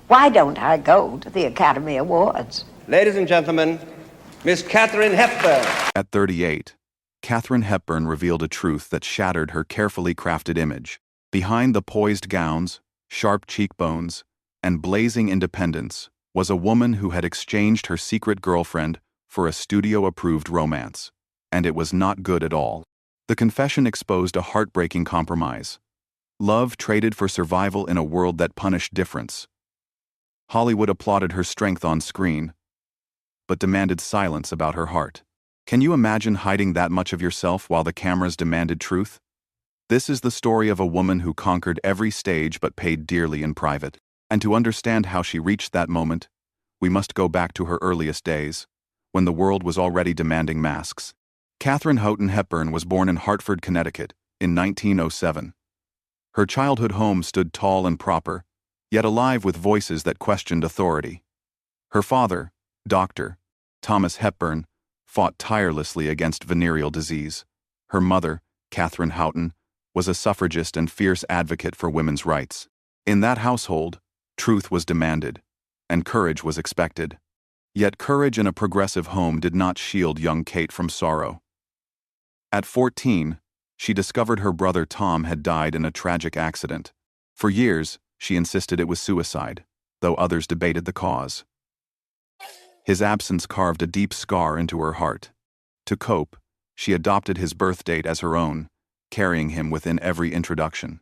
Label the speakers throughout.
Speaker 1: Why don't I go to the Academy Awards?
Speaker 2: Ladies and gentlemen, Miss Katharine Hepburn.
Speaker 3: At 38, Katharine Hepburn revealed a truth that shattered her carefully crafted image. Behind the poised gowns, sharp cheekbones, and blazing independence was a woman who had exchanged her secret girlfriend for a studio-approved romance. And it was not good at all. The confession exposed a heartbreaking compromise. Love traded for survival in a world that punished difference. Hollywood applauded her strength on screen, but demanded silence about her heart. Can you imagine hiding that much of yourself while the cameras demanded truth? This is the story of a woman who conquered every stage but paid dearly in private. And to understand how she reached that moment, we must go back to her earliest days, when the world was already demanding masks. Katharine Hepburn was born in Hartford, Connecticut, in 1907. Her childhood home stood tall and proper, yet alive with voices that questioned authority. Her father, Dr. Thomas Hepburn, fought tirelessly against venereal disease. Her mother, Katharine Houghton, was a suffragist and fierce advocate for women's rights. In that household, truth was demanded, and courage was expected. Yet courage in a progressive home did not shield young Kate from sorrow. At 14, she discovered her brother Tom had died in a tragic accident. For years, she insisted it was suicide, though others debated the cause. His absence carved a deep scar into her heart. To cope, she adopted his birth date as her own, carrying him within every introduction.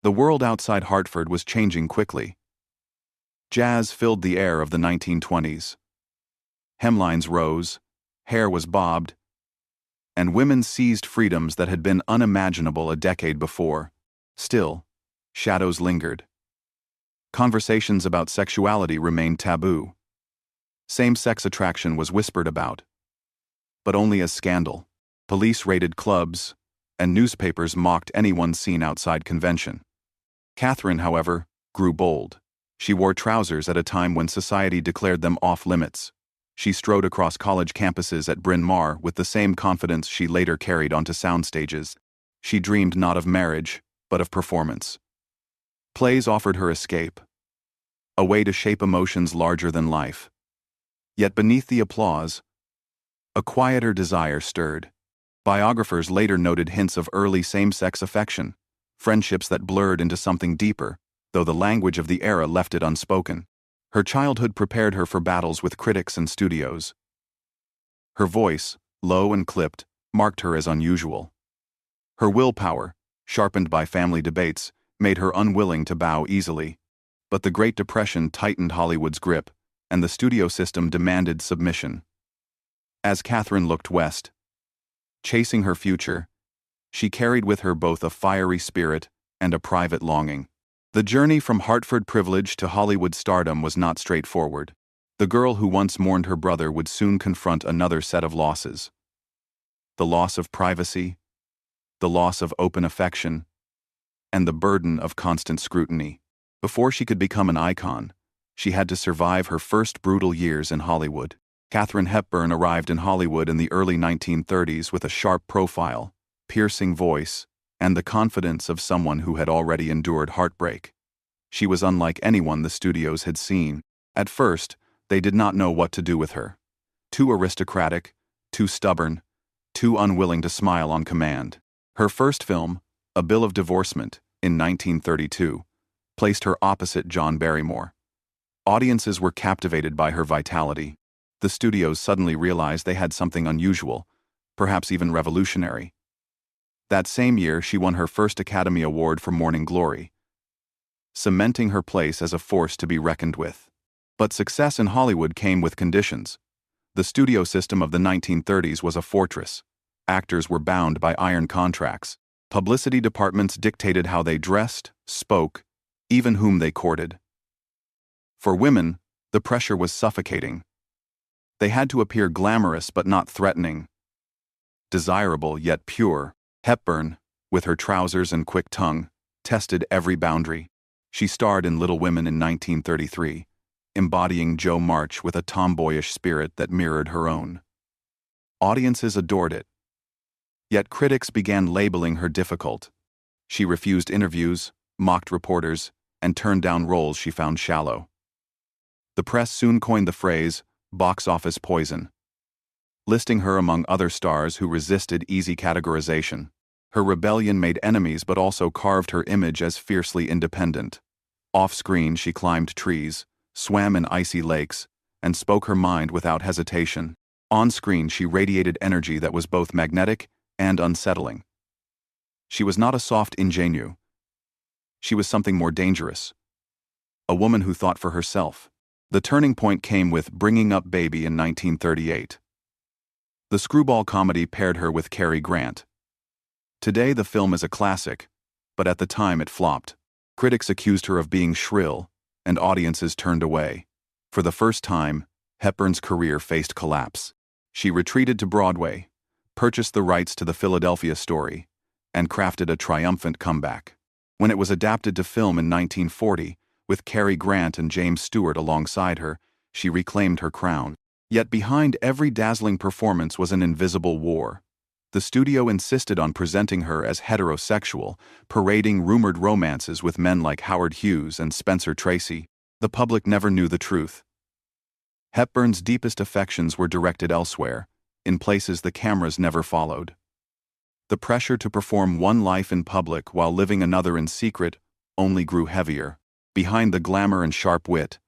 Speaker 3: The world outside Hartford was changing quickly. Jazz filled the air of the 1920s. Hemlines rose, hair was bobbed, and women seized freedoms that had been unimaginable a decade before. Still, shadows lingered. Conversations about sexuality remained taboo. Same-sex attraction was whispered about, but only as scandal. Police raided clubs, and newspapers mocked anyone seen outside convention. Katharine, however, grew bold. She wore trousers at a time when society declared them off-limits. She strode across college campuses at Bryn Mawr with the same confidence she later carried onto sound stages. She dreamed not of marriage, but of performance. Plays offered her escape, a way to shape emotions larger than life. Yet beneath the applause, a quieter desire stirred. Biographers later noted hints of early same-sex affection, friendships that blurred into something deeper, though the language of the era left it unspoken. Her childhood prepared her for battles with critics and studios. Her voice, low and clipped, marked her as unusual. Her willpower, sharpened by family debates, made her unwilling to bow easily. But the Great Depression tightened Hollywood's grip, and the studio system demanded submission. As Katharine looked west, chasing her future, she carried with her both a fiery spirit and a private longing. The journey from Hartford privilege to Hollywood stardom was not straightforward. The girl who once mourned her brother would soon confront another set of losses. The loss of privacy, the loss of open affection, and the burden of constant scrutiny. Before she could become an icon, she had to survive her first brutal years in Hollywood. Katharine Hepburn arrived in Hollywood in the early 1930s with a sharp profile, piercing voice, and the confidence of someone who had already endured heartbreak. She was unlike anyone the studios had seen. At first, they did not know what to do with her. Too aristocratic, too stubborn, too unwilling to smile on command. Her first film, A Bill of Divorcement, in 1932, placed her opposite John Barrymore. Audiences were captivated by her vitality. The studios suddenly realized they had something unusual, perhaps even revolutionary. That same year, she won her first Academy Award for Morning Glory, cementing her place as a force to be reckoned with. But success in Hollywood came with conditions. The studio system of the 1930s was a fortress. Actors were bound by iron contracts. Publicity departments dictated how they dressed, spoke, even whom they courted. For women, the pressure was suffocating. They had to appear glamorous but not threatening, desirable yet pure. Hepburn, with her trousers and quick tongue, tested every boundary. She starred in Little Women in 1933, embodying Jo March with a tomboyish spirit that mirrored her own. Audiences adored it. Yet critics began labeling her difficult. She refused interviews, mocked reporters, and turned down roles she found shallow. The press soon coined the phrase, box office poison, listing her among other stars who resisted easy categorization. Her rebellion made enemies but also carved her image as fiercely independent. Off-screen, she climbed trees, swam in icy lakes, and spoke her mind without hesitation. On-screen, she radiated energy that was both magnetic and unsettling. She was not a soft ingenue. She was something more dangerous. A woman who thought for herself. The turning point came with Bringing Up Baby in 1938. The screwball comedy paired her with Cary Grant. Today the film is a classic, but at the time it flopped. Critics accused her of being shrill, and audiences turned away. For the first time, Hepburn's career faced collapse. She retreated to Broadway, purchased the rights to the Philadelphia story, and crafted a triumphant comeback. When it was adapted to film in 1940, with Cary Grant and James Stewart alongside her, she reclaimed her crown. Yet behind every dazzling performance was an invisible war. The studio insisted on presenting her as heterosexual, parading rumored romances with men like Howard Hughes and Spencer Tracy. The public never knew the truth. Hepburn's deepest affections were directed elsewhere, in places the cameras never followed. The pressure to perform one life in public while living another in secret only grew heavier. Behind the glamour and sharp wit,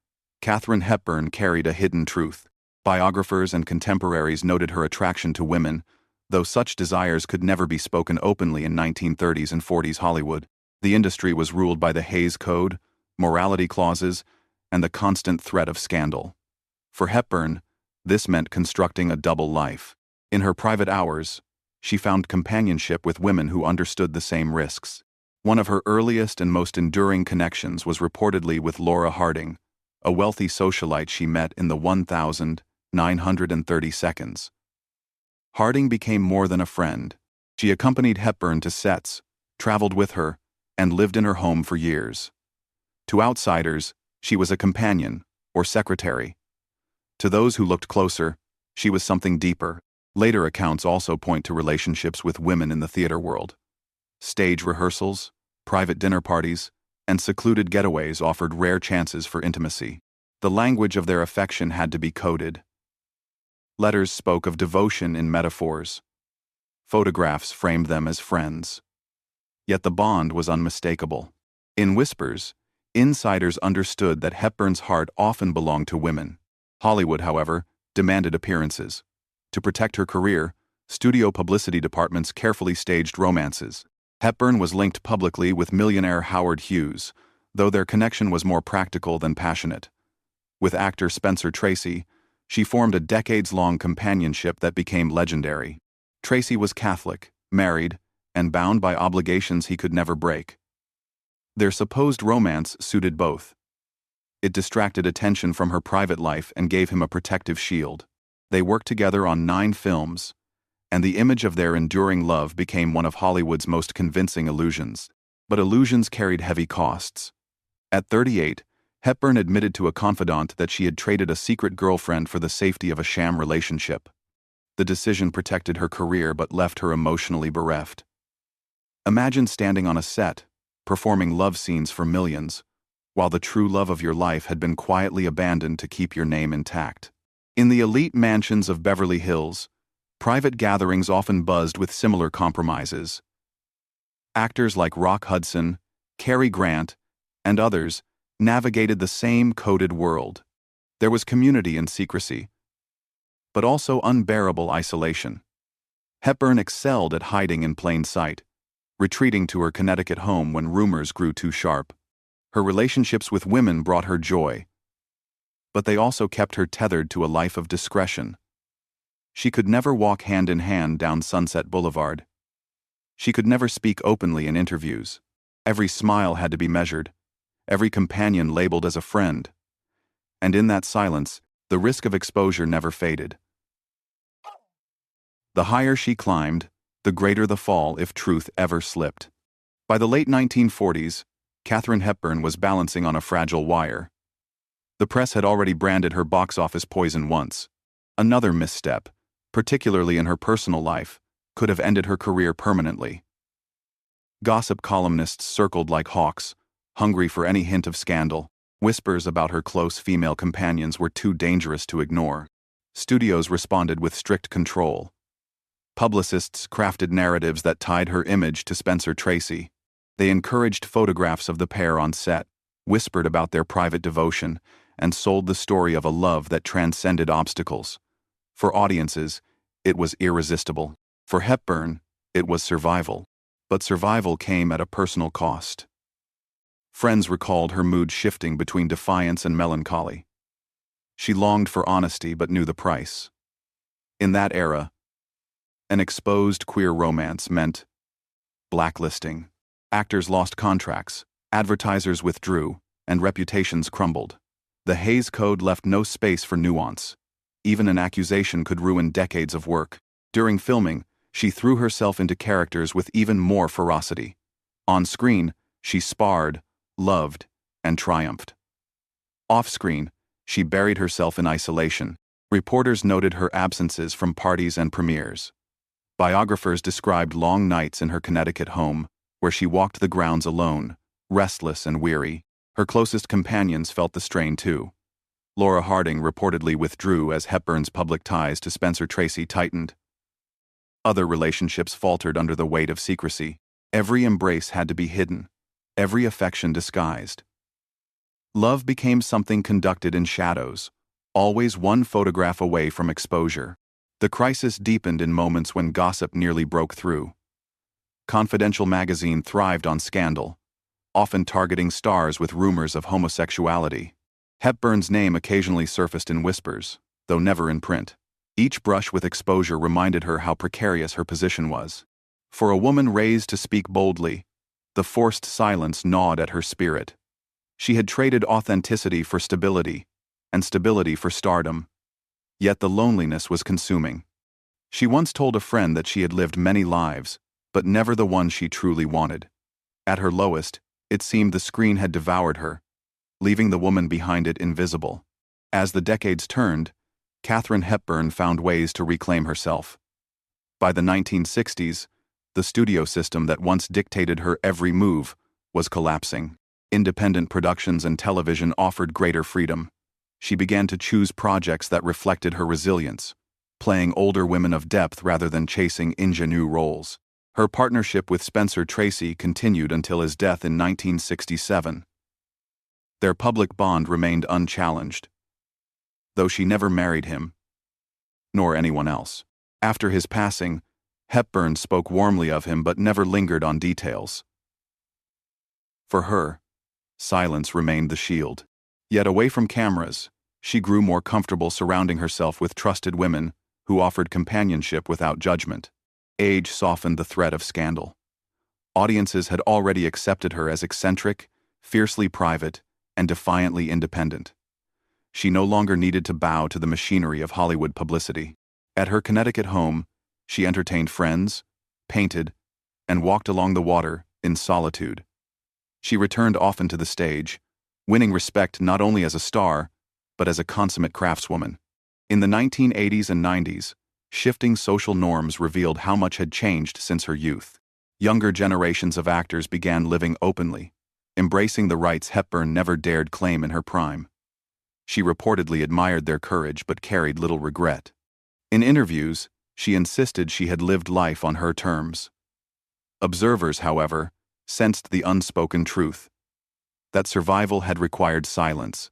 Speaker 3: Katharine Hepburn carried a hidden truth. Biographers and contemporaries noted her attraction to women, though such desires could never be spoken openly in 1930s and 40s Hollywood. The industry was ruled by the Hays Code, morality clauses, and the constant threat of scandal. For Hepburn, this meant constructing a double life. In her private hours, she found companionship with women who understood the same risks. One of her earliest and most enduring connections was reportedly with Laura Harding, a wealthy socialite she met in the 1,930 seconds. Harding became more than a friend. She accompanied Hepburn to sets, traveled with her, and lived in her home for years. To outsiders, she was a companion, or secretary. To those who looked closer, she was something deeper. Later accounts also point to relationships with women in the theater world. Stage rehearsals, private dinner parties, and secluded getaways offered rare chances for intimacy. The language of their affection had to be coded. Letters spoke of devotion in metaphors. Photographs framed them as friends. Yet the bond was unmistakable. In whispers, insiders understood that Hepburn's heart often belonged to women. Hollywood, however, demanded appearances. To protect her career, studio publicity departments carefully staged romances. Hepburn was linked publicly with millionaire Howard Hughes, though their connection was more practical than passionate. With actor Spencer Tracy, she formed a decades-long companionship that became legendary. Tracy was Catholic, married, and bound by obligations he could never break. Their supposed romance suited both. It distracted attention from her private life and gave him a protective shield. They worked together on 9 films, and the image of their enduring love became one of Hollywood's most convincing illusions. But illusions carried heavy costs. At 38, Hepburn admitted to a confidant that she had traded a secret girlfriend for the safety of a sham relationship. The decision protected her career but left her emotionally bereft. Imagine standing on a set, performing love scenes for millions, while the true love of your life had been quietly abandoned to keep your name intact. In the elite mansions of Beverly Hills, private gatherings often buzzed with similar compromises. Actors like Rock Hudson, Cary Grant, and others navigated the same coded world. There was community in secrecy, but also unbearable isolation. Hepburn excelled at hiding in plain sight, retreating to her Connecticut home when rumors grew too sharp. Her relationships with women brought her joy, but they also kept her tethered to a life of discretion. She could never walk hand in hand down Sunset Boulevard. She could never speak openly in interviews. Every smile had to be measured, every companion labeled as a friend. And in that silence, the risk of exposure never faded. The higher she climbed, the greater the fall if truth ever slipped. By the late 1940s, Katharine Hepburn was balancing on a fragile wire. The press had already branded her box office poison once. Another misstep, particularly in her personal life, could have ended her career permanently. Gossip columnists circled like hawks, hungry for any hint of scandal. Whispers about her close female companions were too dangerous to ignore. Studios responded with strict control. Publicists crafted narratives that tied her image to Spencer Tracy. They encouraged photographs of the pair on set, whispered about their private devotion, and sold the story of a love that transcended obstacles. For audiences, it was irresistible. For Hepburn, it was survival. But survival came at a personal cost. Friends recalled her mood shifting between defiance and melancholy. She longed for honesty but knew the price. In that era, an exposed queer romance meant blacklisting. Actors lost contracts, advertisers withdrew, and reputations crumbled. The Hays Code left no space for nuance. Even an accusation could ruin decades of work. During filming, she threw herself into characters with even more ferocity. On screen, she sparred, loved, and triumphed. Off-screen, she buried herself in isolation. Reporters noted her absences from parties and premieres. Biographers described long nights in her Connecticut home, where she walked the grounds alone, restless and weary. Her closest companions felt the strain too. Laura Harding reportedly withdrew as Hepburn's public ties to Spencer Tracy tightened. Other relationships faltered under the weight of secrecy. Every embrace had to be hidden, every affection disguised. Love became something conducted in shadows, always one photograph away from exposure. The crisis deepened in moments when gossip nearly broke through. Confidential magazine thrived on scandal, often targeting stars with rumors of homosexuality. Hepburn's name occasionally surfaced in whispers, though never in print. Each brush with exposure reminded her how precarious her position was. For a woman raised to speak boldly, the forced silence gnawed at her spirit. She had traded authenticity for stability, and stability for stardom. Yet the loneliness was consuming. She once told a friend that she had lived many lives, but never the one she truly wanted. At her lowest, it seemed the screen had devoured her, leaving the woman behind it invisible. As the decades turned, Katharine Hepburn found ways to reclaim herself. By the 1960s, the studio system that once dictated her every move was collapsing. Independent productions and television offered greater freedom. She began to choose projects that reflected her resilience, playing older women of depth rather than chasing ingenue roles. Her partnership with Spencer Tracy continued until his death in 1967. Their public bond remained unchallenged, though she never married him, nor anyone else. After his passing, Hepburn spoke warmly of him but never lingered on details. For her, silence remained the shield. Yet away from cameras, she grew more comfortable surrounding herself with trusted women who offered companionship without judgment. Age softened the threat of scandal. Audiences had already accepted her as eccentric, fiercely private, and defiantly independent. She no longer needed to bow to the machinery of Hollywood publicity. At her Connecticut home, she entertained friends, painted, and walked along the water in solitude. She returned often to the stage, winning respect not only as a star, but as a consummate craftswoman. In the 1980s and 90s, shifting social norms revealed how much had changed since her youth. Younger generations of actors began living openly, embracing the rights Hepburn never dared claim in her prime. She reportedly admired their courage but carried little regret. In interviews, she insisted she had lived life on her terms. Observers, however, sensed the unspoken truth: that survival had required silence,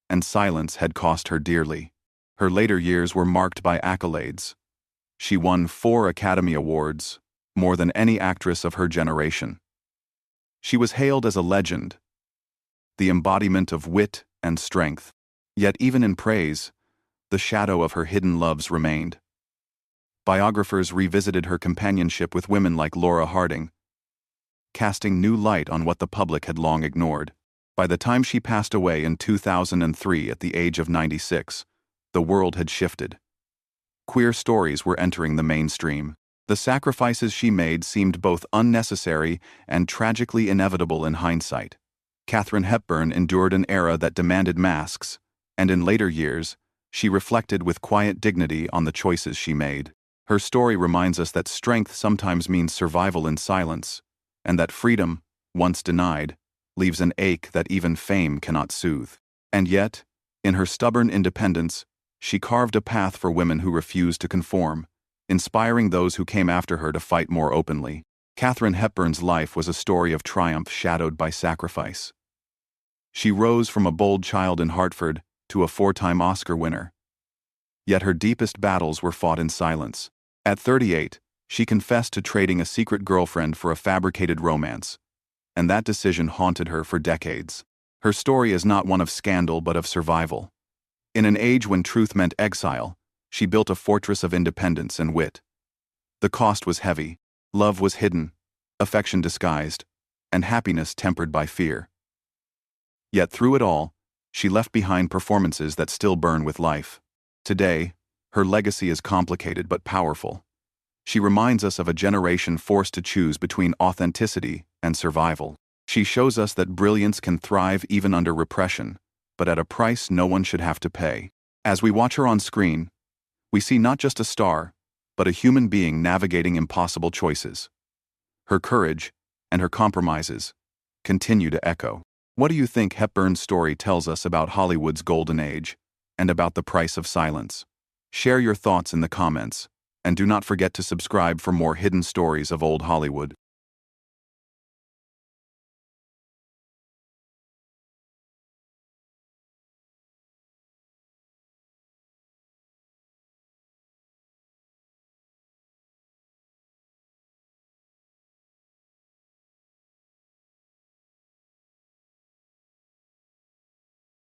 Speaker 3: and silence had cost her dearly. Her later years were marked by accolades. She won 4 Academy Awards, more than any actress of her generation. She was hailed as a legend, the embodiment of wit and strength. Yet even in praise, the shadow of her hidden loves remained. Biographers revisited her companionship with women like Laura Harding, casting new light on what the public had long ignored. By the time she passed away in 2003 at the age of 96, the world had shifted. Queer stories were entering the mainstream. The sacrifices she made seemed both unnecessary and tragically inevitable in hindsight. Katharine Hepburn endured an era that demanded masks, and in later years, she reflected with quiet dignity on the choices she made. Her story reminds us that strength sometimes means survival in silence, and that freedom, once denied, leaves an ache that even fame cannot soothe. And yet, in her stubborn independence, she carved a path for women who refused to conform, inspiring those who came after her to fight more openly. Katharine Hepburn's life was a story of triumph shadowed by sacrifice. She rose from a bold child in Hartford to a 4-time Oscar winner. Yet her deepest battles were fought in silence. At 38, she confessed to trading a secret girlfriend for a fabricated romance, and that decision haunted her for decades. Her story is not one of scandal but of survival. In an age when truth meant exile, she built a fortress of independence and wit. The cost was heavy. Love was hidden, affection disguised, and happiness tempered by fear. Yet through it all, she left behind performances that still burn with life. Today, her legacy is complicated but powerful. She reminds us of a generation forced to choose between authenticity and survival. She shows us that brilliance can thrive even under repression, but at a price no one should have to pay. As we watch her on screen, we see not just a star, but a human being navigating impossible choices. Her courage and her compromises continue to echo. What do you think Hepburn's story tells us about Hollywood's golden age and about the price of silence? Share your thoughts in the comments, and do not forget to subscribe for more hidden stories of old Hollywood.